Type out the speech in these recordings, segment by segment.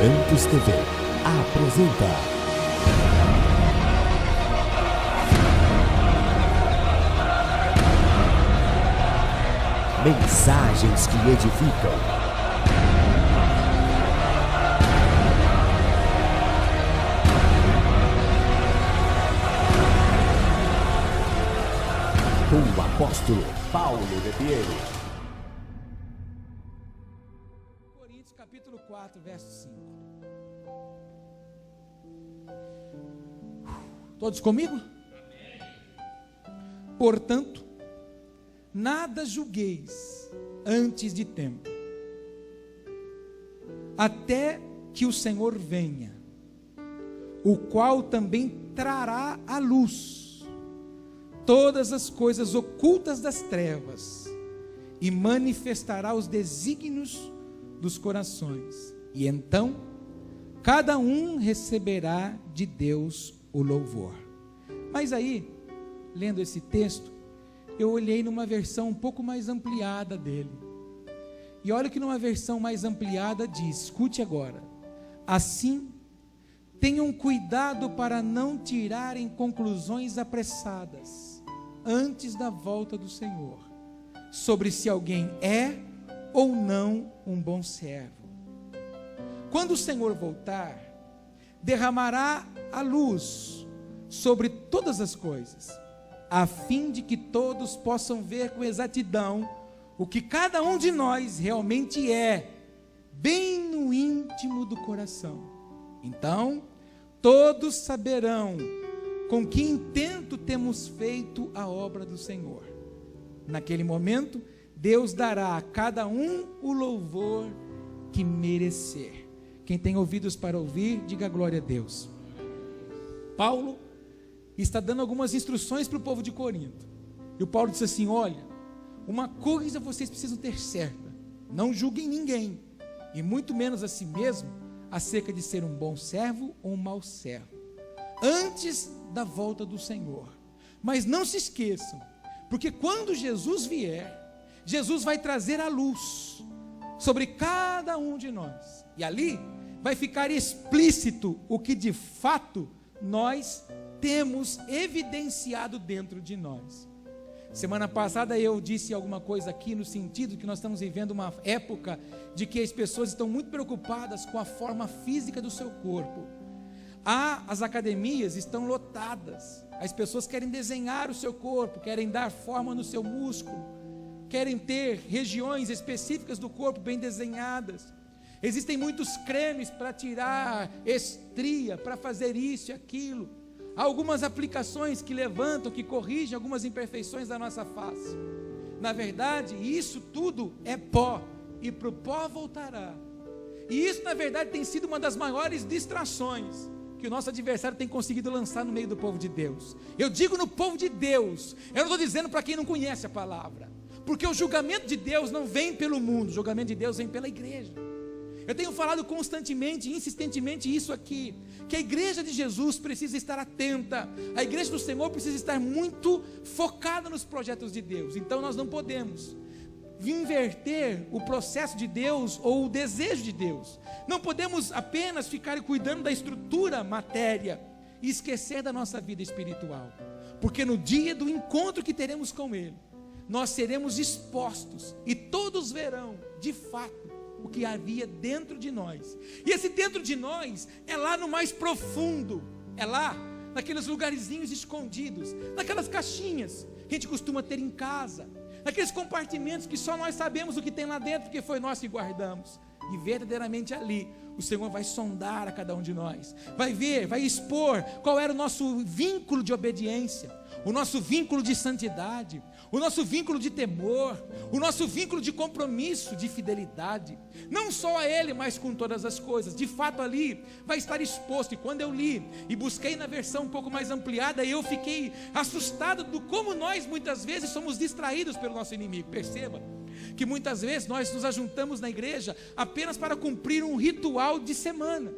Santos TV apresenta Mensagens que edificam. Com o apóstolo Paulo Rebelo. Coríntios capítulo 4, verso 5. Todos comigo? Portanto, nada julgueis antes de tempo, até que o Senhor venha, o qual também trará à luz todas as coisas ocultas das trevas, e manifestará os desígnios dos corações, e então cada um receberá de Deus o louvor. Mas aí, lendo esse texto, eu olhei numa versão um pouco mais ampliada dele, e olha que numa versão mais ampliada diz, escute agora: assim, tenham cuidado para não tirarem conclusões apressadas antes da volta do Senhor, sobre se alguém é ou não um bom servo. Quando o Senhor voltar, derramará a luz sobre todas as coisas, a fim de que todos possam ver com exatidão o que cada um de nós realmente é, bem no íntimo do coração. Então, todos saberão com que intento temos feito a obra do Senhor. Naquele momento, Deus dará a cada um o louvor que merecer. Quem tem ouvidos para ouvir, diga glória a Deus. Paulo está dando algumas instruções para o povo de Corinto. E o Paulo disse assim: olha, uma coisa vocês precisam ter certa: não julguem ninguém, e muito menos a si mesmo, acerca de ser um bom servo ou um mau servo, antes da volta do Senhor. Mas não se esqueçam, porque quando Jesus vier, Jesus vai trazer a luz sobre cada um de nós, e ali vai ficar explícito o que de fato nós temos evidenciado dentro de nós. Semana passada eu disse alguma coisa aqui no sentido que nós estamos vivendo uma época de que as pessoas estão muito preocupadas com a forma física do seu corpo. As academias estão lotadas, as pessoas querem desenhar o seu corpo, querem dar forma no seu músculo, querem ter regiões específicas do corpo bem desenhadas. Existem muitos cremes para tirar estria, para fazer isso e aquilo. Há algumas aplicações que levantam, que corrigem algumas imperfeições da nossa face. Na verdade, isso tudo é pó, e para o pó voltará. E isso, na verdade, tem sido uma das maiores distrações que o nosso adversário tem conseguido lançar no meio do povo de Deus. Eu digo no povo de Deus, eu não estou dizendo para quem não conhece a palavra, porque o julgamento de Deus não vem pelo mundo, o julgamento de Deus vem pela igreja. Eu tenho falado constantemente, insistentemente isso aqui, que a igreja de Jesus precisa estar atenta, a igreja do Senhor precisa estar muito focada nos projetos de Deus. Então nós não podemos inverter o processo de Deus ou o desejo de Deus. Não podemos apenas ficar cuidando da estrutura matéria e esquecer da nossa vida espiritual, porque no dia do encontro que teremos com Ele, nós seremos expostos e todos verão de fato o que havia dentro de nós. E esse dentro de nós é lá no mais profundo, é lá naqueles lugarzinhos escondidos, naquelas caixinhas que a gente costuma ter em casa, naqueles compartimentos que só nós sabemos o que tem lá dentro, porque foi nós que guardamos. E verdadeiramente ali o Senhor vai sondar a cada um de nós, vai ver, vai expor qual era o nosso vínculo de obediência, o nosso vínculo de santidade, o nosso vínculo de temor, o nosso vínculo de compromisso, de fidelidade, não só a Ele, mas com todas as coisas. De fato ali vai estar exposto. E quando eu li e busquei na versão um pouco mais ampliada, eu fiquei assustado do como nós muitas vezes somos distraídos pelo nosso inimigo. Perceba que muitas vezes nós nos ajuntamos na igreja apenas para cumprir um ritual de semana.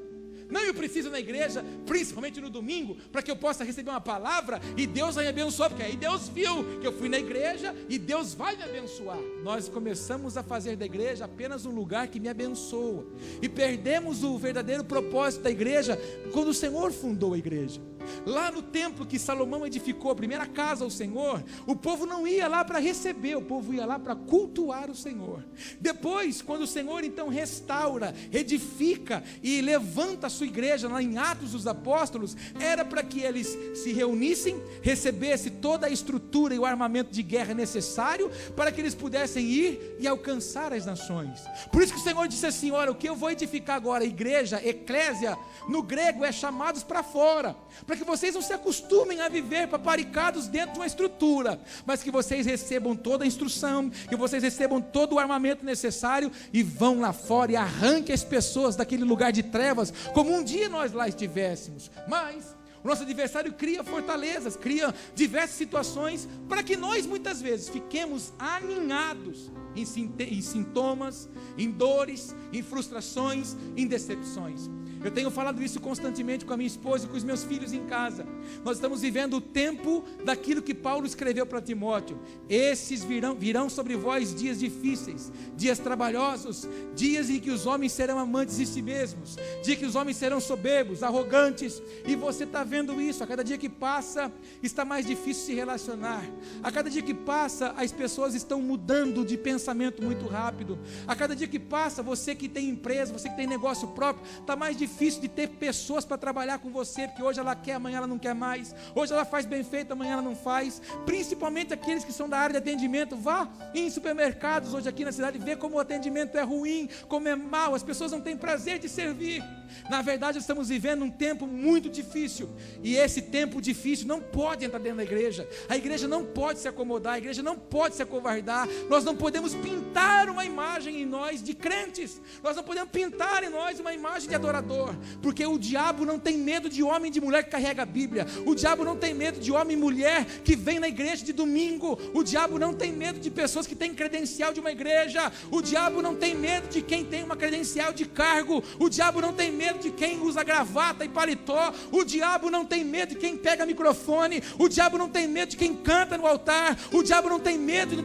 Não, eu preciso na igreja, principalmente no domingo, para que eu possa receber uma palavra e Deus vai me abençoar, porque aí Deus viu que eu fui na igreja e Deus vai me abençoar. Nós começamos a fazer da igreja apenas um lugar que me abençoa, e perdemos o verdadeiro propósito da igreja quando o Senhor fundou a igreja. Lá no templo que Salomão edificou, a primeira casa ao Senhor, o povo não ia lá para receber, o povo ia lá para cultuar o Senhor. Depois, quando o Senhor então restaura, edifica e levanta a sua igreja, lá em Atos dos Apóstolos, era para que eles se reunissem, recebessem toda a estrutura e o armamento de guerra necessário, para que eles pudessem ir e alcançar as nações. Por isso que o Senhor disse assim: olha, o que eu vou edificar agora, igreja, eclésia, no grego é chamados para fora, para que vocês não se acostumem a viver paparicados dentro de uma estrutura, mas que vocês recebam toda a instrução, que vocês recebam todo o armamento necessário e vão lá fora e arranquem as pessoas daquele lugar de trevas, como um dia nós lá estivéssemos. Mas o nosso adversário cria fortalezas, cria diversas situações para que nós muitas vezes fiquemos aninhados em sintomas, em dores, em frustrações, em decepções. Eu tenho falado isso constantemente com a minha esposa e com os meus filhos em casa. Nós estamos vivendo o tempo daquilo que Paulo escreveu para Timóteo: esses virão sobre vós dias difíceis, dias trabalhosos, dias em que os homens serão amantes de si mesmos, dias que os homens serão soberbos, arrogantes. E você está vendo isso, a cada dia que passa está mais difícil se relacionar, a cada dia que passa as pessoas estão mudando de pensamento muito rápido, a cada dia que passa, você que tem empresa, você que tem negócio próprio, está mais difícil de ter pessoas para trabalhar com você, porque hoje ela quer, amanhã ela não quer mais, hoje ela faz bem feito, amanhã ela não faz. Principalmente aqueles que são da área de atendimento. Vá em supermercados hoje aqui na cidade, vê como o atendimento é ruim, como é mau, as pessoas não têm prazer de servir. Na verdade, estamos vivendo um tempo muito difícil, e esse tempo difícil não pode entrar dentro da igreja. A igreja não pode se acomodar, a igreja não pode se acovardar. Nós não podemos pintar uma imagem em nós de crentes, nós não podemos pintar em nós uma imagem de adorador, porque o diabo não tem medo de homem e de mulher que carrega a Bíblia, o diabo não tem medo de homem e mulher que vem na igreja de domingo, o diabo não tem medo de pessoas que têm credencial de uma igreja, o diabo não tem medo de quem tem uma credencial de cargo, o diabo não tem medo de quem usa gravata e paletó, o diabo não tem medo de quem pega microfone, o diabo não tem medo de quem canta no altar, o diabo não tem medo,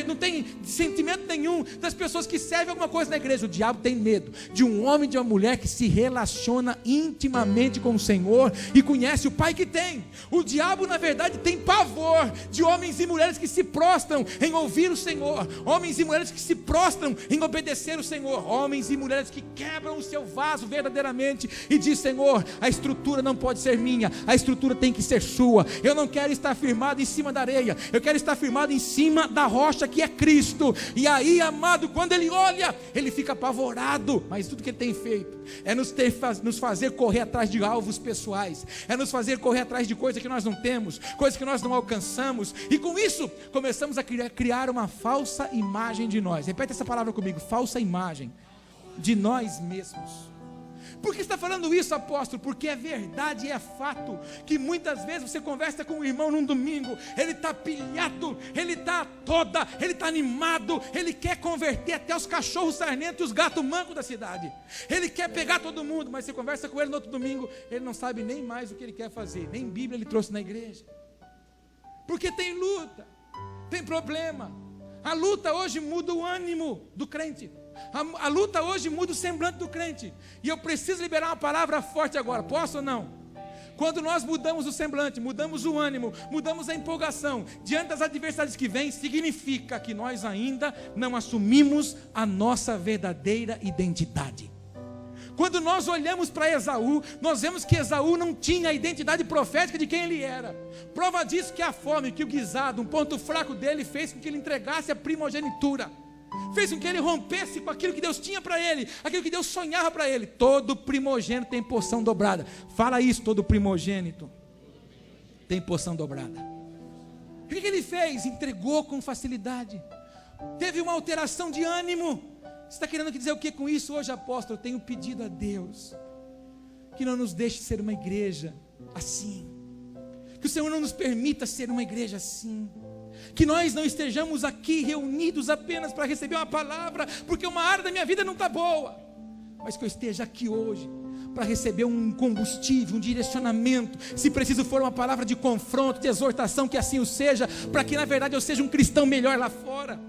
não tem sentimento nenhum das pessoas que servem alguma coisa na igreja. O diabo tem medo de um homem e de uma mulher que se relaciona intimamente com o Senhor e conhece o Pai que tem. O diabo, na verdade, tem pavor de homens e mulheres que se prostram em ouvir o Senhor, homens e mulheres que se prostram em obedecer o Senhor, homens e mulheres que quebram o seu vaso verdadeiramente e diz: Senhor, a estrutura não pode ser minha, a estrutura tem que ser sua. Eu não quero estar firmado em cima da areia, eu quero estar firmado em cima da rocha que é Cristo. E aí, amado, quando ele olha, ele fica apavorado, mas tudo que ele tem feito é nos fazer correr atrás de alvos pessoais, é nos fazer correr atrás de coisas que nós não temos, coisas que nós não alcançamos, e com isso começamos a criar uma falsa imagem de nós. Repete essa palavra comigo: falsa imagem de nós mesmos. Por que está falando isso, apóstolo? Porque é verdade e é fato que muitas vezes você conversa com um irmão num domingo, ele está pilhado, ele está ele está animado, ele quer converter até os cachorros sarnentos e os gatos mancos da cidade, ele quer pegar todo mundo, mas você conversa com ele no outro domingo, ele não sabe nem mais o que ele quer fazer, nem Bíblia ele trouxe na igreja, porque tem luta, tem problema. A luta hoje muda o ânimo do crente, a luta hoje muda o semblante do crente, e eu preciso liberar uma palavra forte agora, posso ou não? Quando nós mudamos o semblante, mudamos o ânimo, mudamos a empolgação diante das adversidades que vêm, significa que nós ainda não assumimos a nossa verdadeira identidade. Quando nós olhamos para Esaú, nós vemos que Esaú não tinha a identidade profética de quem ele era. Prova disso que a fome, que o guisado, um ponto fraco dele, fez com que ele entregasse a primogenitura, fez com que ele rompesse com aquilo que Deus tinha para ele, aquilo que Deus sonhava para ele. Todo primogênito tem porção dobrada. Fala isso: todo primogênito tem porção dobrada. O que ele fez? Entregou com facilidade, teve uma alteração de ânimo. Você está querendo dizer o que com isso hoje, apóstolo? Eu tenho pedido a Deus que não nos deixe ser uma igreja assim, que o Senhor não nos permita ser uma igreja assim, que nós não estejamos aqui reunidos apenas para receber uma palavra, porque uma área da minha vida não está boa, mas que eu esteja aqui hoje para receber um combustível, um direcionamento, se preciso for uma palavra de confronto, de exortação, que assim o seja, para que na verdade eu seja um cristão melhor lá fora,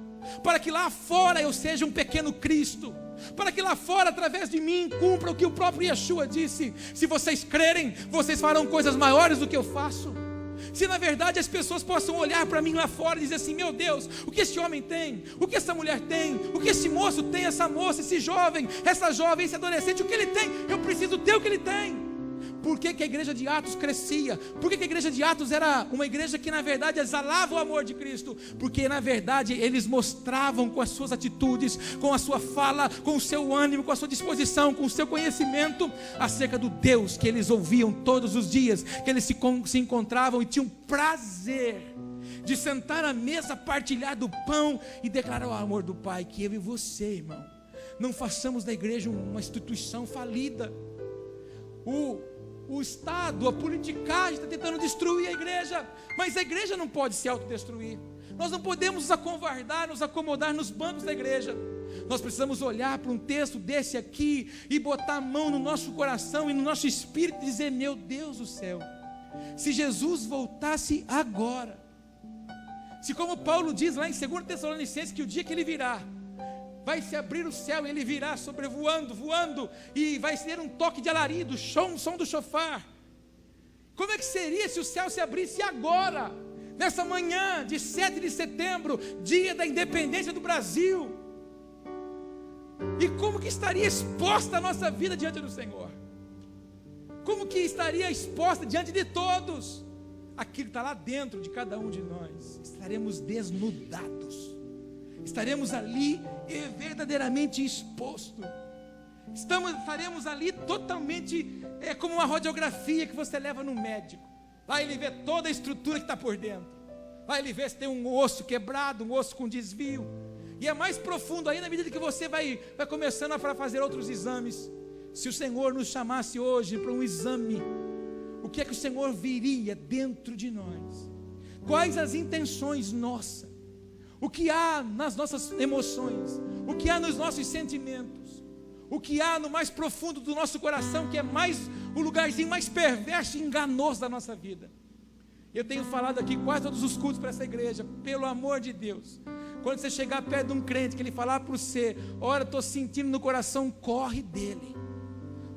para que lá fora eu seja um pequeno Cristo, para que lá fora, através de mim, cumpra o que o próprio Yeshua disse: se vocês crerem, vocês farão coisas maiores do que eu faço. Se na verdade as pessoas possam olhar para mim lá fora e dizer assim: meu Deus, o que esse homem tem, o que essa mulher tem, o que esse moço tem, essa moça, esse jovem, essa jovem, esse adolescente, o que ele tem, eu preciso ter o que ele tem. Por que que a igreja de Atos crescia? Por que que a igreja de Atos era uma igreja que na verdade exalava o amor de Cristo? Porque na verdade eles mostravam com as suas atitudes, com a sua fala, com o seu ânimo, com a sua disposição, com o seu conhecimento acerca do Deus que eles ouviam todos os dias, que eles se encontravam e tinham prazer de sentar à mesa, partilhar do pão e declarar o amor do Pai. Que eu e você, irmão, não façamos da igreja uma instituição falida. O Estado, a politicagem está tentando destruir a igreja, mas a igreja não pode se autodestruir. Nós não podemos nos acovardar, nos acomodar nos bancos da igreja. Nós precisamos olhar para um texto desse aqui e botar a mão no nosso coração e no nosso espírito e dizer: meu Deus do céu, se Jesus voltasse agora, se como Paulo diz lá em 2 Tessalonicenses, que o dia que ele virá, vai se abrir o céu, ele virá sobrevoando, voando, e vai ser um toque de alarido, som do chofar. Como é que seria se o céu se abrisse agora, nessa manhã de 7 de setembro, dia da independência do Brasil? E como que estaria exposta a nossa vida diante do Senhor? Como que estaria exposta diante de todos? Aquilo que está lá dentro de cada um de nós. Estaremos desnudados, estaremos ali verdadeiramente exposto. Estaremos ali totalmente como uma radiografia que você leva no médico. Lá ele vê toda a estrutura que está por dentro. Lá ele vê se tem um osso quebrado, um osso com desvio. E é mais profundo ainda à medida que você vai começando a fazer outros exames. Se o Senhor nos chamasse hoje para um exame, o que é que o Senhor viria dentro de nós? Quais as intenções nossas? O que há nas nossas emoções, o que há nos nossos sentimentos, o que há no mais profundo do nosso coração, que é mais o lugarzinho mais perverso e enganoso da nossa vida. Eu tenho falado aqui quase todos os cultos para essa igreja: pelo amor de Deus, quando você chegar perto de um crente, que ele falar para você: olha, estou sentindo no coração, corre dele.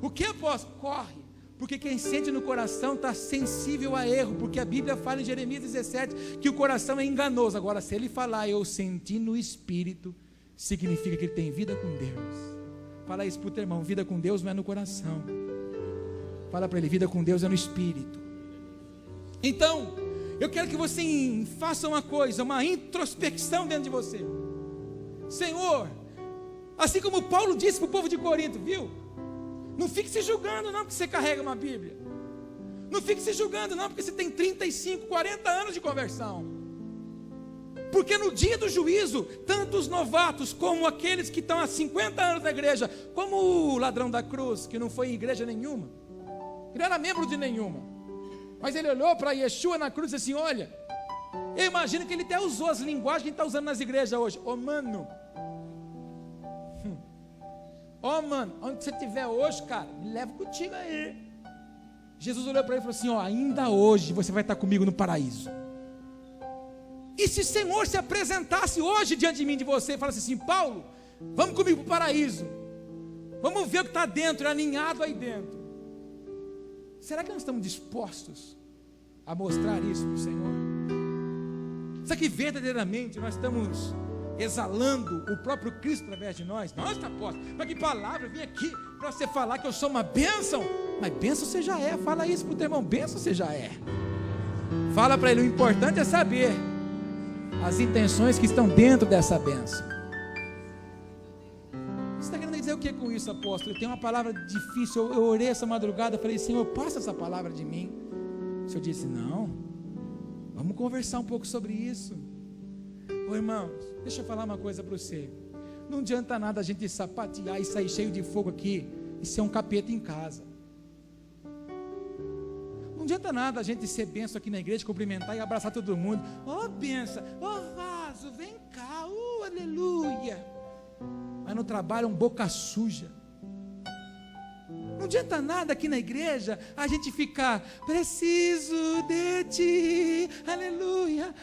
O que, apóstolo? Corre. Porque quem sente no coração está sensível a erro, porque a Bíblia fala em Jeremias 17 que o coração é enganoso. Agora, se ele falar: eu senti no Espírito, significa que ele tem vida com Deus. Fala isso para o teu irmão: vida com Deus não é no coração. Fala para ele: vida com Deus é no Espírito. Então, eu quero que você faça uma coisa, uma introspecção dentro de você. Senhor, assim como Paulo disse para o povo de Corinto, viu? Não fique se julgando não porque você carrega uma Bíblia. Não fique se julgando não porque você tem 35, 40 anos de conversão. Porque no dia do juízo, tanto os novatos como aqueles que estão há 50 anos na igreja, como o ladrão da cruz, que não foi em igreja nenhuma, ele não era membro de nenhuma, mas ele olhou para Yeshua na cruz e disse assim: olha, eu imagino que ele até usou as linguagens que a gente está usando nas igrejas hoje. Mano, mano, onde você estiver hoje, cara, me leva contigo aí. Jesus olhou para ele e falou assim: ainda hoje você vai estar comigo no paraíso. E se o Senhor se apresentasse hoje diante de mim, de você, e falasse assim: Paulo, vamos comigo para o paraíso, vamos ver o que está dentro, aninhado aí dentro. Será que nós estamos dispostos a mostrar isso para o Senhor? Será que verdadeiramente nós estamos exalando o próprio Cristo através de nós? Nossa, apóstolo, mas que palavra, eu vim aqui para você falar que eu sou uma bênção. Mas bênção você já é. Fala isso para o teu irmão: bênção você já é. Fala para ele: o importante é saber as intenções que estão dentro dessa bênção. Você está querendo dizer o que com isso, apóstolo? Eu tenho uma palavra difícil, eu orei essa madrugada, falei: Senhor, passa essa palavra de mim. O Senhor disse: não, vamos conversar um pouco sobre isso. Ô irmãos, deixa eu falar uma coisa para você. Não adianta nada a gente sapatear e sair cheio de fogo aqui e ser um capeta em casa. Não adianta nada a gente ser benção aqui na igreja, cumprimentar e abraçar todo mundo. Benção, vaso, vem cá, aleluia. Mas no trabalho é um boca suja. Não adianta nada aqui na igreja a gente ficar, preciso de ti, aleluia,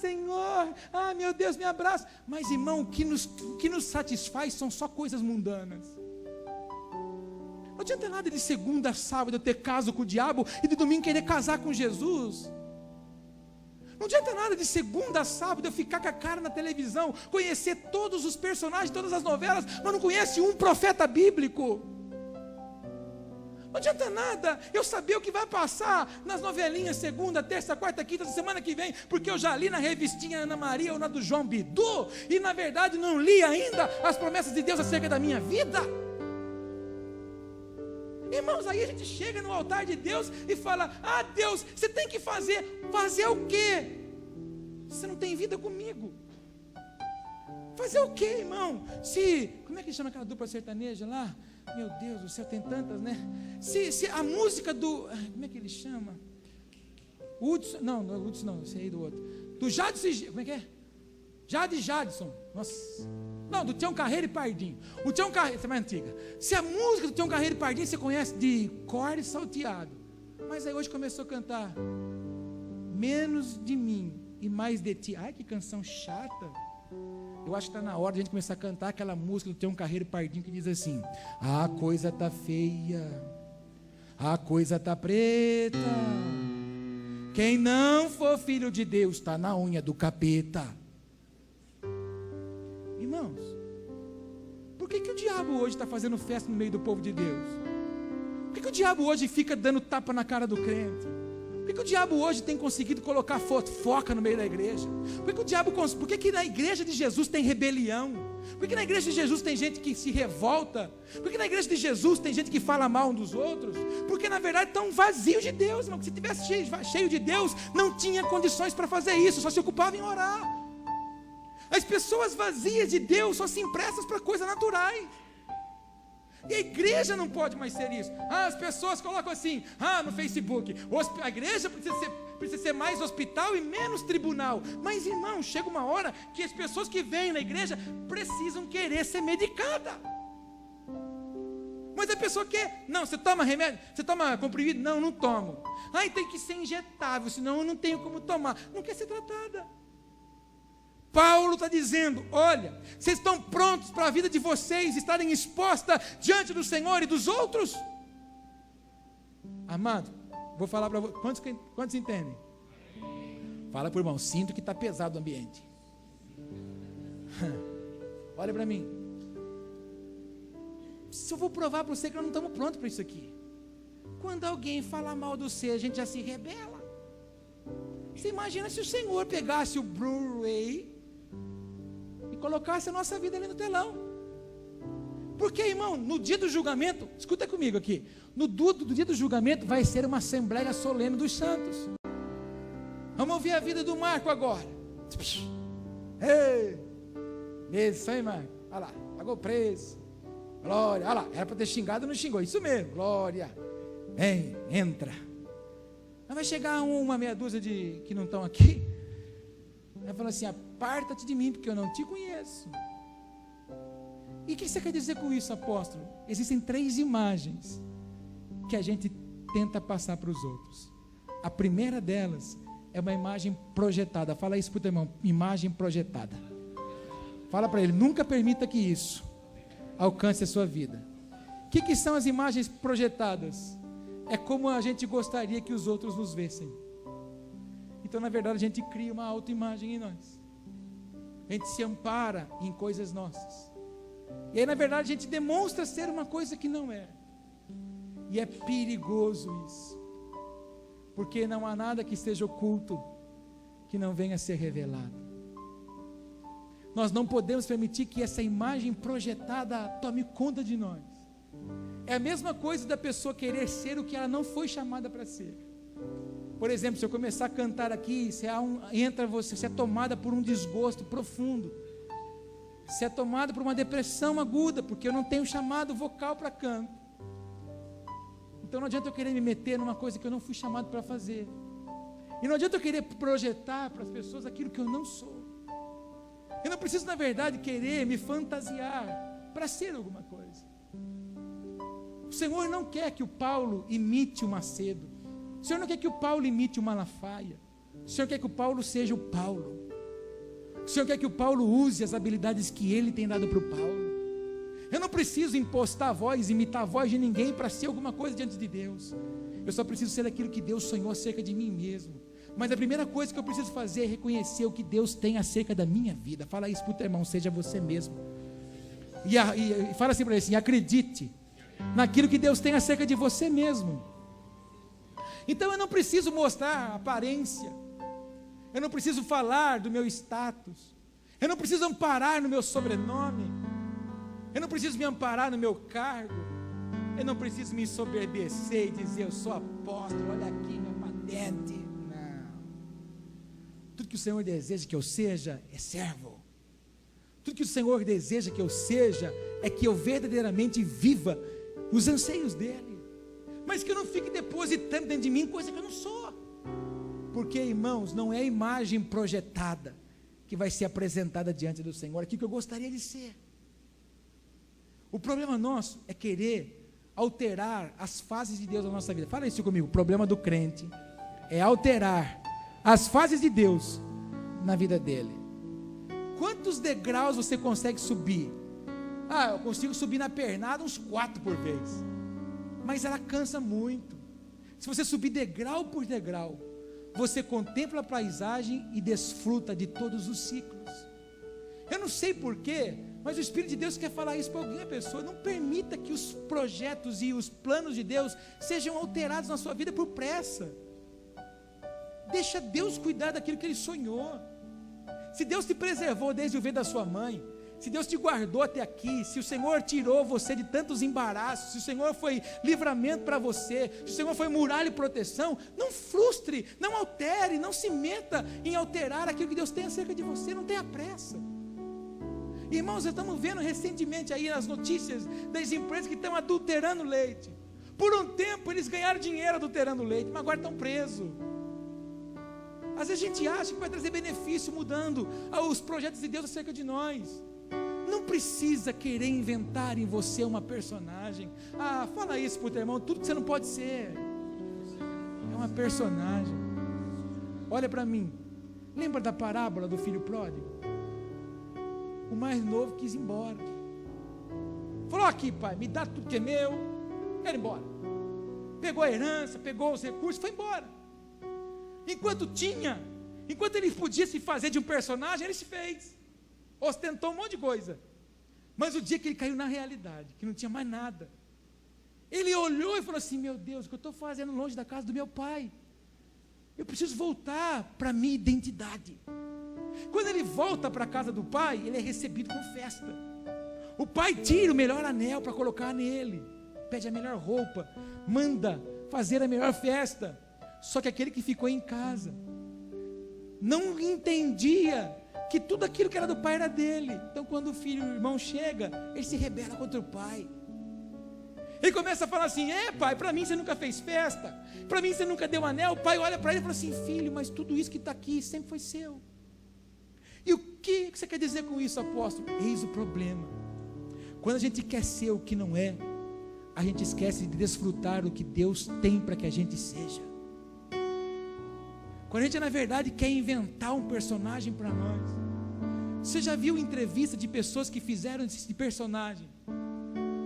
Senhor, meu Deus, me abraça. Mas irmão, o que nos satisfaz são só coisas mundanas. Não adianta nada de segunda a sábado eu ter caso com o diabo e de domingo querer casar com Jesus. Não adianta nada de segunda a sábado eu ficar com a cara na televisão, conhecer todos os personagens, todas as novelas, mas não conhece um profeta bíblico. Não adianta nada eu saber o que vai passar nas novelinhas segunda, terça, quarta, quinta, semana que vem, porque eu já li na revistinha Ana Maria ou na do João Bidu, e na verdade não li ainda as promessas de Deus acerca da minha vida. Irmãos, aí a gente chega no altar de Deus e fala, Deus, você tem que fazer o quê? Você não tem vida comigo. Fazer o quê, irmão? Como é que chama aquela dupla sertaneja lá? Meu Deus do céu, tem tantas, né? Se a música do, como é que ele chama? Hudson, não, Hudson não, esse aí do outro. Do Jadson, como é que é? Jadson, nossa. Não, do Tião Carreiro e Pardinho. O Tião Carreiro, essa é mais antiga. Se a música do Tião Carreiro e Pardinho você conhece de cor e salteado, mas aí hoje começou a cantar menos de mim e mais de ti. Ai, que canção chata. Eu acho que está na hora de a gente começar a cantar aquela música do Tião Carreiro e Pardinho que diz assim: a coisa tá feia, a coisa tá preta, quem não for filho de Deus está na unha do capeta. Irmãos, por que o diabo hoje está fazendo festa no meio do povo de Deus? Por que o diabo hoje fica dando tapa na cara do crente? Por que o diabo hoje tem conseguido colocar fofoca no meio da igreja? Por que na igreja de Jesus tem rebelião? Por que na igreja de Jesus tem gente que se revolta? Por que na igreja de Jesus tem gente que fala mal um dos outros? Porque na verdade estão vazios de Deus, irmão. Se tivesse cheio de Deus, não tinha condições para fazer isso, só se ocupava em orar. As pessoas vazias de Deus só se emprestam para coisas naturais. E a igreja não pode mais ser isso. As pessoas colocam assim, no Facebook, a igreja precisa ser mais hospital e menos tribunal. Mas irmão, chega uma hora que as pessoas que vêm na igreja precisam querer ser medicada. Mas a pessoa quer, não, você toma remédio, você toma comprimido? Não, não tomo. Tem que ser injetável, senão eu não tenho como tomar. Não quer ser tratada. Paulo está dizendo, olha, vocês estão prontos para a vida de vocês estarem exposta diante do Senhor e dos outros? Amado, vou falar para vocês, quantos entendem? Fala para o irmão, sinto que está pesado o ambiente. Olha para mim. Se eu vou provar para você que nós não estamos prontos para isso aqui. Quando alguém fala mal do você, a gente já se rebela. Você imagina se o Senhor pegasse o Blu-ray e colocasse a nossa vida ali no telão. Porque, irmão, no dia do julgamento, escuta comigo aqui, no dia do julgamento vai ser uma assembleia solene dos santos. Vamos ouvir a vida do Marco agora. Ei, isso aí, Marco, olha lá, pagou preço, glória, olha lá, era para ter xingado, não xingou, isso mesmo, glória, vem, entra. Mas vai chegar uma meia dúzia de que não estão aqui, vai falar assim, aparta-te de mim, porque eu não te conheço. E o que você quer dizer com isso, apóstolo? Existem 3 imagens que a gente tenta passar para os outros. A primeira delas é uma imagem projetada. Fala isso para o teu irmão, imagem projetada. Fala para ele, nunca permita que isso alcance a sua vida. O que são as imagens projetadas? É como a gente gostaria que os outros nos vissem. Então, na verdade, a gente cria uma autoimagem em nós. A gente se ampara em coisas nossas. E aí, na verdade, a gente demonstra ser uma coisa que não é. E é perigoso isso. Porque não há nada que esteja oculto que não venha a ser revelado. Nós não podemos permitir que essa imagem projetada tome conta de nós. É a mesma coisa da pessoa querer ser o que ela não foi chamada para ser. Por exemplo, se eu começar a cantar aqui, você é tomada por um desgosto profundo. Você é tomada por uma depressão aguda, porque eu não tenho chamado vocal para canto. Então não adianta eu querer me meter numa coisa que eu não fui chamado para fazer. E não adianta eu querer projetar para as pessoas aquilo que eu não sou. Eu não preciso, na verdade, querer me fantasiar para ser alguma coisa. O Senhor não quer que o Paulo imite o Macedo. O Senhor não quer que o Paulo imite o Malafaia. O Senhor quer que o Paulo seja o Paulo. O Senhor quer que o Paulo use as habilidades que Ele tem dado para o Paulo. Eu não preciso impostar a voz, imitar a voz de ninguém para ser alguma coisa diante de Deus. Eu só preciso ser aquilo que Deus sonhou acerca de mim mesmo. Mas a primeira coisa que eu preciso fazer é reconhecer o que Deus tem acerca da minha vida. Fala isso para o teu irmão, seja você mesmo. E fala assim para ele assim: acredite naquilo que Deus tem acerca de você mesmo. Então eu não preciso mostrar aparência. Eu não preciso falar do meu status. Eu não preciso amparar no meu sobrenome. Eu não preciso me amparar no meu cargo. Eu não preciso me ensoberbecer e dizer eu sou apóstolo, olha aqui minha patente. Não. Tudo que o Senhor deseja que eu seja é servo. Tudo que o Senhor deseja que eu seja é que eu verdadeiramente viva os anseios dEle. Mas que eu não fique depositando dentro de mim coisa que eu não sou. Porque, irmãos, não é a imagem projetada que vai ser apresentada diante do Senhor, aquilo que eu gostaria de ser. O problema nosso é querer alterar as fases de Deus na nossa vida. Fala isso comigo. O problema do crente é alterar as fases de Deus na vida dele. Quantos degraus você consegue subir? Eu consigo subir na pernada uns 4 por vez. Mas ela cansa muito. Se você subir degrau por degrau, você contempla a paisagem e desfruta de todos os ciclos. Eu não sei porquê, mas o Espírito de Deus quer falar isso para alguma pessoa. Não permita que os projetos e os planos de Deus sejam alterados na sua vida por pressa. Deixa Deus cuidar daquilo que Ele sonhou. Se Deus te preservou desde o ventre da sua mãe, se Deus te guardou até aqui, se o Senhor tirou você de tantos embaraços, se o Senhor foi livramento para você, se o Senhor foi muralha e proteção, não frustre, não altere, não se meta em alterar aquilo que Deus tem acerca de você, não tenha pressa. Irmãos, estamos vendo recentemente aí nas notícias das empresas que estão adulterando leite. Por um tempo eles ganharam dinheiro adulterando leite, mas agora estão presos. Às vezes a gente acha que vai trazer benefício mudando os projetos de Deus acerca de nós. Não precisa querer inventar em você uma personagem. Fala isso para o teu irmão, tudo que você não pode ser é uma personagem. Olha para mim, lembra da parábola do filho pródigo? O mais novo quis ir embora. Falou: aqui pai, me dá tudo que é meu, quero ir embora. Pegou a herança, pegou os recursos, foi embora. Enquanto ele podia se fazer de um personagem, ele se fez. Ostentou um monte de coisa. Mas o dia que ele caiu na realidade, que não tinha mais nada, ele olhou e falou assim: meu Deus, o que eu estou fazendo longe da casa do meu pai? Eu preciso voltar para a minha identidade. Quando ele volta para a casa do pai, ele é recebido com festa. O pai tira o melhor anel para colocar nele, pede a melhor roupa, manda fazer a melhor festa. Só que aquele que ficou em casa não entendia que tudo aquilo que era do pai era dele. Então quando o irmão chega, ele se rebela contra o pai. Ele começa a falar assim: pai, para mim você nunca fez festa, para mim você nunca deu anel. O pai olha para ele e fala assim: filho, mas tudo isso que está aqui sempre foi seu. E o que você quer dizer com isso, apóstolo? Eis o problema. Quando a gente quer ser o que não é, a gente esquece de desfrutar o que Deus tem para que a gente seja. Quando a gente na verdade quer inventar um personagem para nós. Você já viu entrevista de pessoas que fizeram esse personagem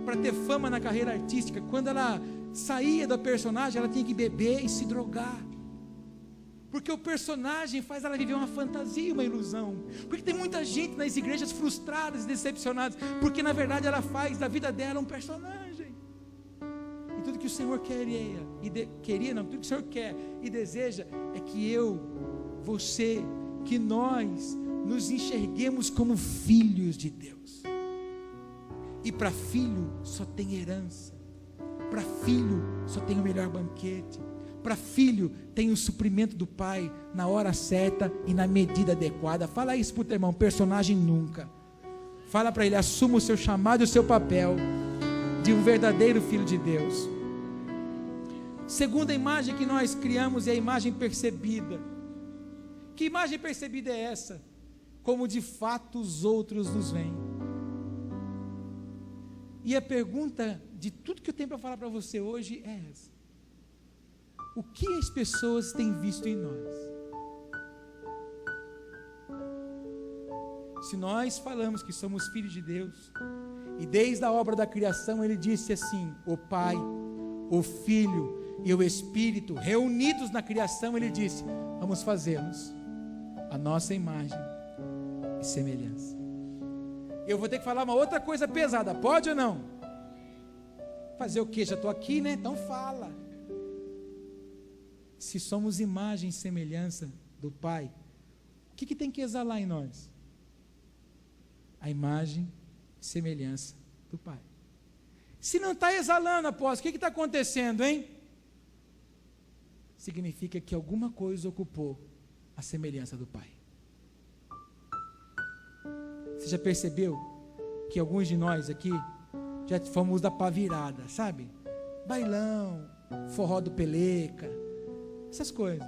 para ter fama na carreira artística? Quando ela saía da personagem, ela tinha que beber e se drogar, porque o personagem faz ela viver uma fantasia, uma ilusão. Porque tem muita gente nas igrejas frustradas e decepcionadas, porque na verdade ela faz da vida dela um personagem. E tudo que o Senhor tudo que o Senhor quer e deseja é que você, que nós nos enxerguemos como filhos de Deus. E para filho só tem herança, para filho só tem o melhor banquete, para filho tem o suprimento do pai na hora certa e na medida adequada. Fala isso para o teu irmão: personagem nunca. Fala para ele: assuma o seu chamado e o seu papel de um verdadeiro filho de Deus. Segunda imagem que nós criamos é a imagem percebida. Que imagem percebida é essa? Como de fato os outros nos veem. E a pergunta de tudo que eu tenho para falar para você hoje é essa: o que as pessoas têm visto em nós? Se nós falamos que somos filhos de Deus, e desde a obra da criação Ele disse assim: o Pai, o Filho e o Espírito reunidos na criação, Ele disse: vamos fazê-los a nossa imagem e semelhança. Eu vou ter que falar uma outra coisa pesada, pode ou não? Fazer o quê? Já estou aqui, né? Então fala. Se somos imagem e semelhança do Pai, o que tem que exalar em nós? A imagem e semelhança do Pai. Se não está exalando, apóstolo, o que está acontecendo, hein? Significa que alguma coisa ocupou a semelhança do Pai. Você já percebeu que alguns de nós aqui já fomos da pá virada, sabe? Bailão, forró do Peleca, essas coisas.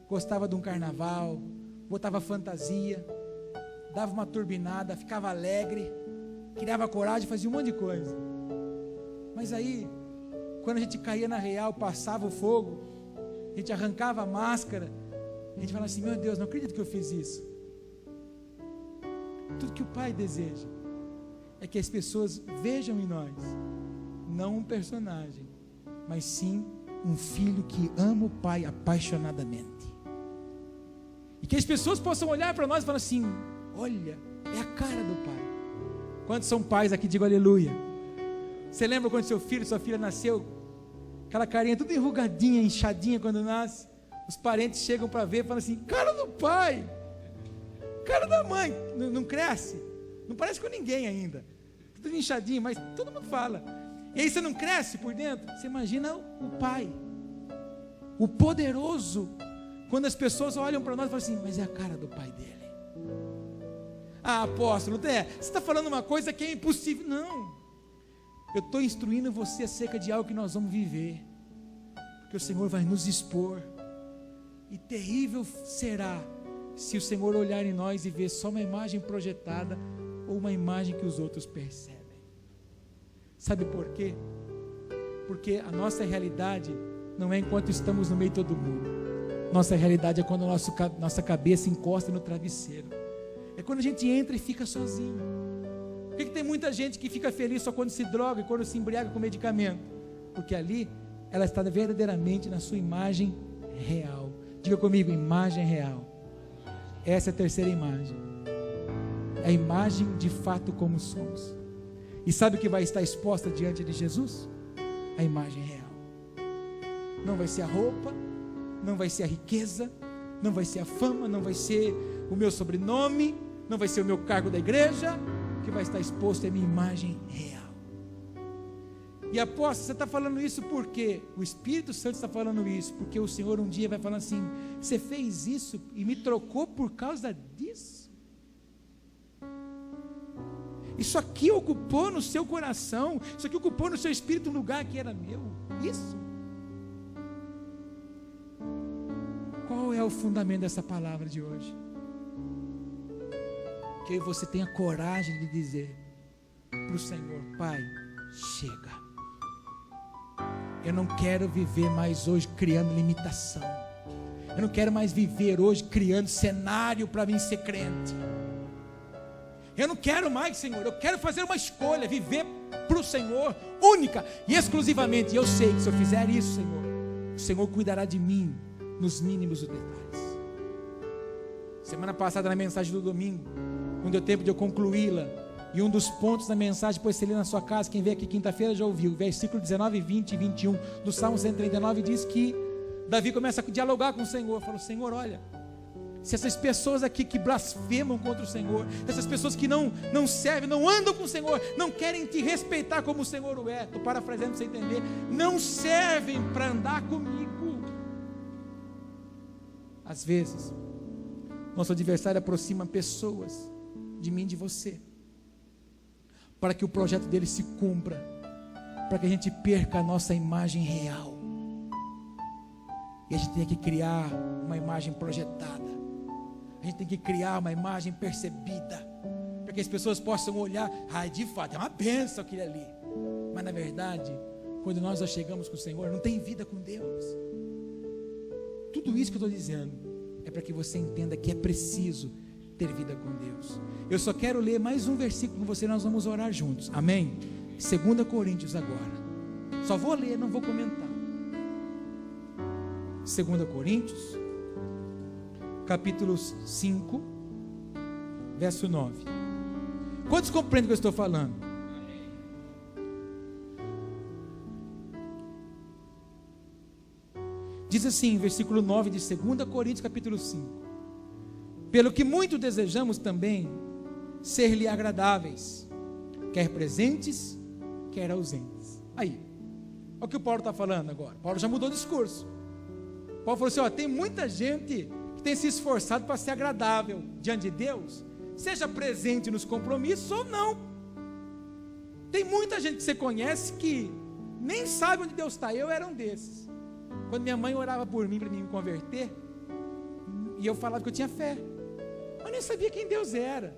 Gostava de um carnaval, botava fantasia, dava uma turbinada, ficava alegre, criava coragem, fazia um monte de coisa. Mas aí, quando a gente caía na real, passava o fogo, a gente arrancava a máscara, a gente falava assim: meu Deus, não acredito que eu fiz isso. Tudo que o Pai deseja é que as pessoas vejam em nós não um personagem, mas sim um filho que ama o Pai apaixonadamente, e que as pessoas possam olhar para nós e falar assim: olha, é a cara do Pai. Quantos são pais aqui? Digo aleluia. Você lembra quando seu filho, sua filha nasceu, aquela carinha toda enrugadinha, inchadinha quando nasce, os parentes chegam para ver e falam assim: cara do pai, cara da mãe. Não cresce, não parece com ninguém ainda, tudo inchadinho, mas todo mundo fala. E aí você não cresce por dentro? Você imagina o Pai, o poderoso, quando as pessoas olham para nós e falam assim: mas é a cara do Pai dele. Ah, apóstolo, você está falando uma coisa que é impossível. Não, eu estou instruindo você acerca de algo que nós vamos viver, porque o Senhor vai nos expor, e terrível será se o Senhor olhar em nós e ver só uma imagem projetada, ou uma imagem que os outros percebem. Sabe por quê? Porque a nossa realidade não é enquanto estamos no meio de todo mundo. Nossa realidade é quando nossa cabeça encosta no travesseiro. É quando a gente entra e fica sozinho. Por que tem muita gente que fica feliz só quando se droga e quando se embriaga com medicamento? Porque ali ela está verdadeiramente na sua imagem real. Diga comigo: imagem real. Essa é a terceira imagem. É a imagem de fato como somos. E sabe o que vai estar exposta diante de Jesus? A imagem real. Não vai ser a roupa, não vai ser a riqueza, não vai ser a fama, não vai ser o meu sobrenome, não vai ser o meu cargo da igreja. O que vai estar exposto é a minha imagem real. E apóstolo, você está falando isso porque o Espírito Santo está falando isso, porque o Senhor um dia vai falar assim: você fez isso e me trocou por causa disso. Isso aqui ocupou no seu coração, isso aqui ocupou no seu espírito um lugar que era meu. Isso. Qual é o fundamento dessa palavra de hoje? Que você tenha coragem de dizer para o Senhor: Pai, chega. Eu não quero viver mais hoje criando limitação. Eu não quero mais viver hoje criando cenário para mim ser crente. Eu não quero mais, Senhor, eu quero fazer uma escolha, viver para o Senhor, única e exclusivamente. E eu sei que se eu fizer isso, Senhor, o Senhor cuidará de mim nos mínimos detalhes. Semana passada, na mensagem do domingo, não deu tempo de eu concluí-la, e um dos pontos da mensagem, depois você lê na sua casa, quem veio aqui quinta-feira já ouviu, versículo 19, 20 e 21 do Salmo 139 diz que Davi começa a dialogar com o Senhor, falou: Senhor, olha, se essas pessoas aqui que blasfemam contra o Senhor, essas pessoas que não servem, não andam com o Senhor, não querem te respeitar como o Senhor o é, estou parafraseando para você entender, não servem para andar comigo. Às vezes nosso adversário aproxima pessoas de mim e de você, para que o projeto dele se cumpra, para que a gente perca a nossa imagem real, e a gente tem que criar uma imagem projetada, a gente tem que criar uma imagem percebida para que as pessoas possam olhar, de fato, é uma bênção aquele ali. Mas na verdade, quando nós já chegamos com o Senhor, não tem vida com Deus. Tudo isso que eu estou dizendo é para que você entenda que é preciso ter vida com Deus. Eu só quero ler mais um versículo com você, nós vamos orar juntos, amém? 2 Coríntios agora, só vou ler, não vou comentar. 2 Coríntios, capítulo 5, verso 9. Quantos compreendem o que eu estou falando? Diz assim, versículo 9 de 2 Coríntios capítulo 5: pelo que muito desejamos também ser-lhe agradáveis, quer presentes, quer ausentes. Aí, olha o que o Paulo está falando agora. Paulo já mudou o discurso. Paulo falou assim, tem muita gente que tem se esforçado para ser agradável diante de Deus, seja presente nos compromissos ou não. Tem muita gente que você conhece que nem sabe onde Deus está. Eu era um desses. Quando minha mãe orava por mim, para me converter, e eu falava que eu tinha fé, eu nem sabia quem Deus era,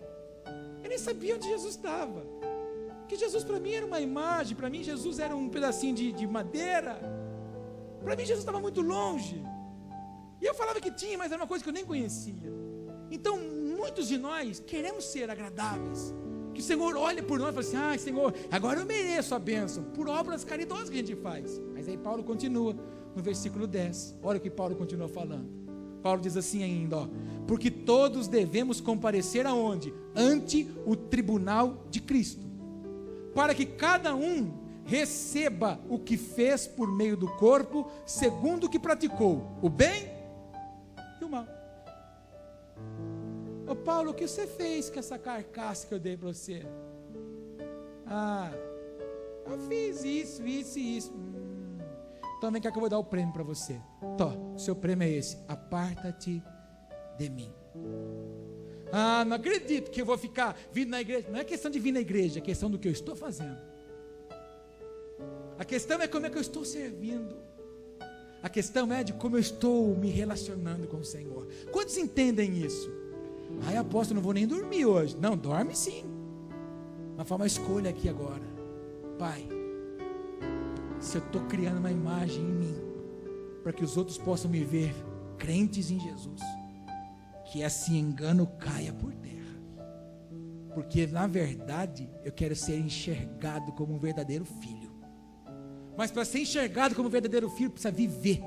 eu nem sabia onde Jesus estava, que Jesus para mim era uma imagem, para mim Jesus era um pedacinho de madeira, para mim Jesus estava muito longe, e eu falava que tinha, mas era uma coisa que eu nem conhecia. Então muitos de nós queremos ser agradáveis, que o Senhor olhe por nós e fala assim, Senhor, agora eu mereço a bênção, por obras caridosas que a gente faz. Mas aí Paulo continua, no versículo 10, olha o que Paulo continua falando. Paulo diz assim ainda, porque todos devemos comparecer aonde? Ante o tribunal de Cristo, para que cada um receba o que fez por meio do corpo, segundo o que praticou, o bem e o mal. Ô Paulo, o que você fez com essa carcaça que eu dei para você? Eu fiz isso e isso. Então vem cá que eu vou dar o prêmio para você. O seu prêmio é esse: aparta-te de mim. Não acredito que eu vou ficar vindo na igreja. Não é questão de vir na igreja, é questão do que eu estou fazendo. A questão é como é que eu estou servindo. A questão é de como eu estou me relacionando com o Senhor. Quantos entendem isso? Apóstolo, não vou nem dormir hoje. Não, dorme sim. Mas faz uma escolha aqui agora. Pai, se eu estou criando uma imagem em mim, para que os outros possam me ver crentes em Jesus, que esse engano caia por terra, porque na verdade eu quero ser enxergado como um verdadeiro filho. Mas para ser enxergado como um verdadeiro filho, precisa viver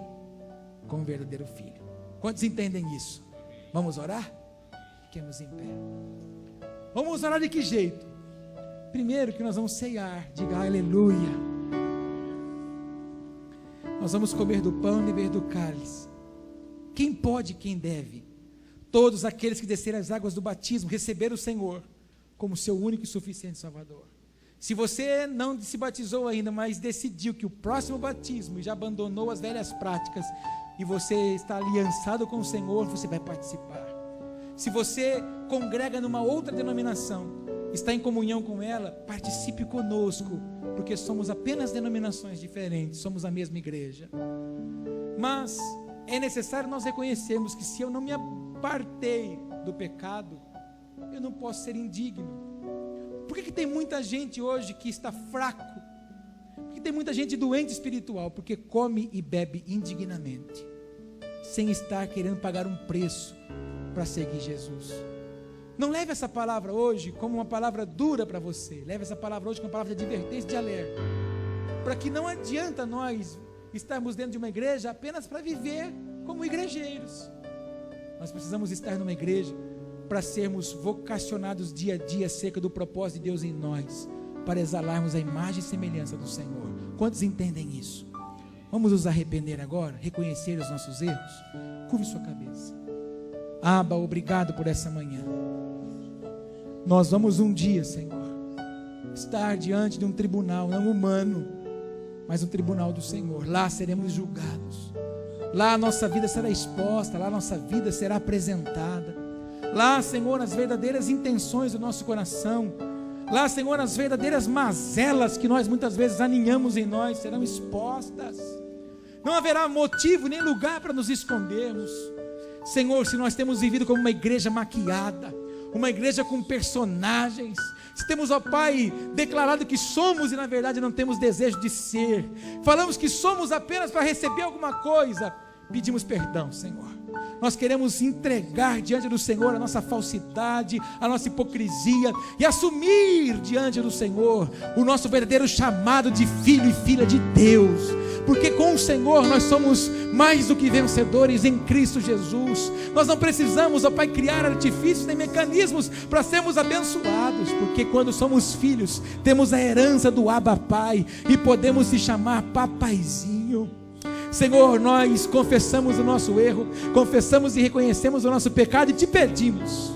como um verdadeiro filho. Quantos entendem isso? Vamos orar? Fiquemos em pé. Vamos orar de que jeito? Primeiro que nós vamos ceiar, diga aleluia. Nós vamos comer do pão e beber do cálice. Quem pode, quem deve? Todos aqueles que desceram as águas do batismo, receberam o Senhor como seu único e suficiente Salvador. Se você não se batizou ainda, mas decidiu que o próximo batismo, já abandonou as velhas práticas, e você está aliançado com o Senhor, você vai participar. Se você congrega numa outra denominação, está em comunhão com ela, participe conosco, porque somos apenas denominações diferentes, somos a mesma igreja. Mas é necessário nós reconhecermos que se eu não me apartei do pecado, eu não posso ser indigno. Por que tem muita gente hoje que está fraco? Por que tem muita gente doente espiritual? Porque come e bebe indignamente, sem estar querendo pagar um preço para seguir Jesus. Não leve essa palavra hoje como uma palavra dura para você. Leve essa palavra hoje como uma palavra de advertência, de alerta, para que não adianta nós estarmos dentro de uma igreja apenas para viver como igrejeiros. Nós precisamos estar numa igreja para sermos vocacionados dia a dia acerca do propósito de Deus em nós, para exalarmos a imagem e semelhança do Senhor. Quantos entendem isso? Vamos nos arrepender agora, reconhecer os nossos erros. Curve sua cabeça. Abba, obrigado por essa manhã. Nós vamos um dia, Senhor, estar diante de um tribunal, não humano, mas um tribunal do Senhor. Lá seremos julgados. Lá a nossa vida será exposta, lá a nossa vida será apresentada. Lá, Senhor, as verdadeiras intenções do nosso coração. Lá, Senhor, as verdadeiras mazelas que nós muitas vezes aninhamos em nós serão expostas. Não haverá motivo nem lugar para nos escondermos. Senhor, se nós temos vivido como uma igreja maquiada, uma igreja com personagens. Se temos, ó Pai, declarado que somos e na verdade não temos desejo de ser, falamos que somos apenas para receber alguma coisa, pedimos perdão, Senhor. Nós queremos entregar diante do Senhor a nossa falsidade, a nossa hipocrisia e assumir diante do Senhor o nosso verdadeiro chamado de filho e filha de Deus, porque com o Senhor nós somos mais do que vencedores em Cristo Jesus. Nós não precisamos, ó Pai, criar artifícios nem mecanismos para sermos abençoados, porque quando somos filhos temos a herança do Abba Pai e podemos se chamar papaizinho. Senhor, nós confessamos o nosso erro, confessamos e reconhecemos o nosso pecado e te pedimos,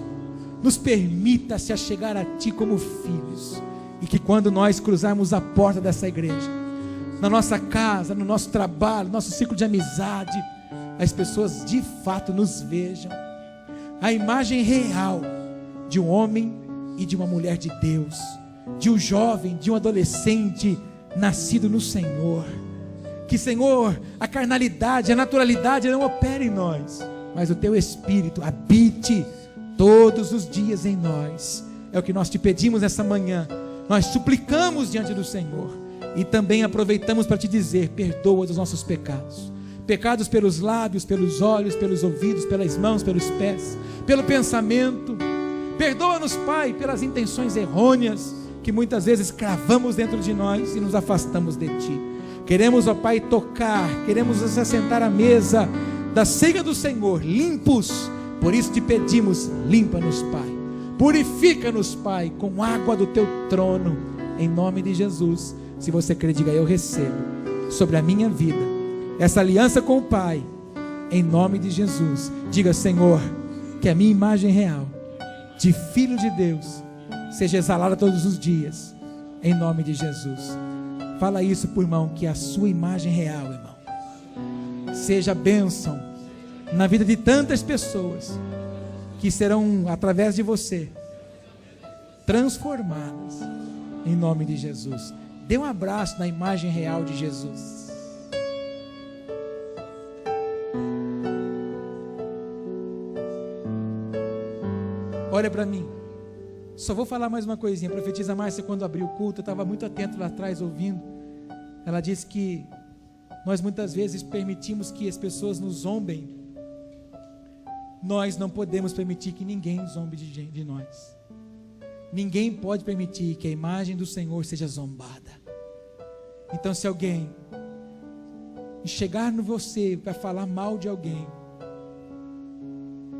nos permita se achegar a ti como filhos, e que quando nós cruzarmos a porta dessa igreja, na nossa casa, no nosso trabalho, no nosso ciclo de amizade, as pessoas de fato nos vejam a imagem real de um homem e de uma mulher de Deus, de um jovem, de um adolescente nascido no Senhor. Que, Senhor, a carnalidade, a naturalidade não opere em nós, mas o Teu Espírito habite todos os dias em nós. É o que nós te pedimos essa manhã. Nós suplicamos diante do Senhor e também aproveitamos para te dizer: perdoa os nossos pecados. Pecados pelos lábios, pelos olhos, pelos ouvidos, pelas mãos, pelos pés, pelo pensamento. Perdoa-nos, Pai, pelas intenções errôneas que muitas vezes cravamos dentro de nós e nos afastamos de Ti. Queremos, ó Pai, tocar, queremos nos assentar à mesa da ceia do Senhor, limpos. Por isso te pedimos: limpa-nos, Pai, purifica-nos, Pai, com água do Teu trono, em nome de Jesus. Se você crê, diga: eu recebo sobre a minha vida essa aliança com o Pai, em nome de Jesus. Diga: Senhor, que a minha imagem real de filho de Deus seja exalada todos os dias, em nome de Jesus. Fala isso por irmão, que a sua imagem real, irmão, seja bênção na vida de tantas pessoas que serão, através de você, transformadas, em nome de Jesus. Dê um abraço na imagem real de Jesus. Olha para mim. Só vou falar mais uma coisinha. A profetisa Márcia, quando abriu o culto, eu estava muito atento lá atrás ouvindo. Ela disse que nós muitas vezes permitimos que as pessoas nos zombem. Nós não podemos permitir que ninguém zombe de nós. Ninguém pode permitir que a imagem do Senhor seja zombada. Então, se alguém chegar no você para falar mal de alguém,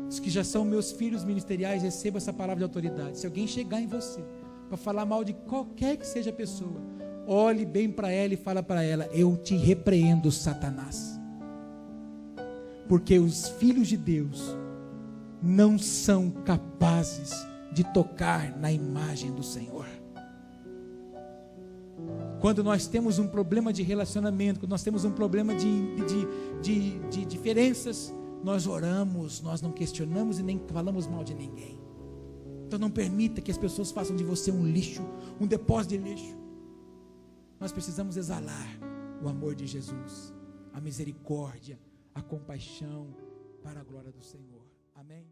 os que já são meus filhos ministeriais, recebam essa palavra de autoridade. Se alguém chegar em você para falar mal de qualquer que seja a pessoa, olhe bem para ela e fala para ela: eu te repreendo, Satanás. Porque os filhos de Deus não são capazes de tocar na imagem do Senhor. Quando nós temos um problema de relacionamento, quando nós temos um problema de diferenças, nós oramos, nós não questionamos e nem falamos mal de ninguém. Então não permita que as pessoas façam de você um lixo, um depósito de lixo. Nós precisamos exalar o amor de Jesus, a misericórdia, a compaixão, para a glória do Senhor. Amém?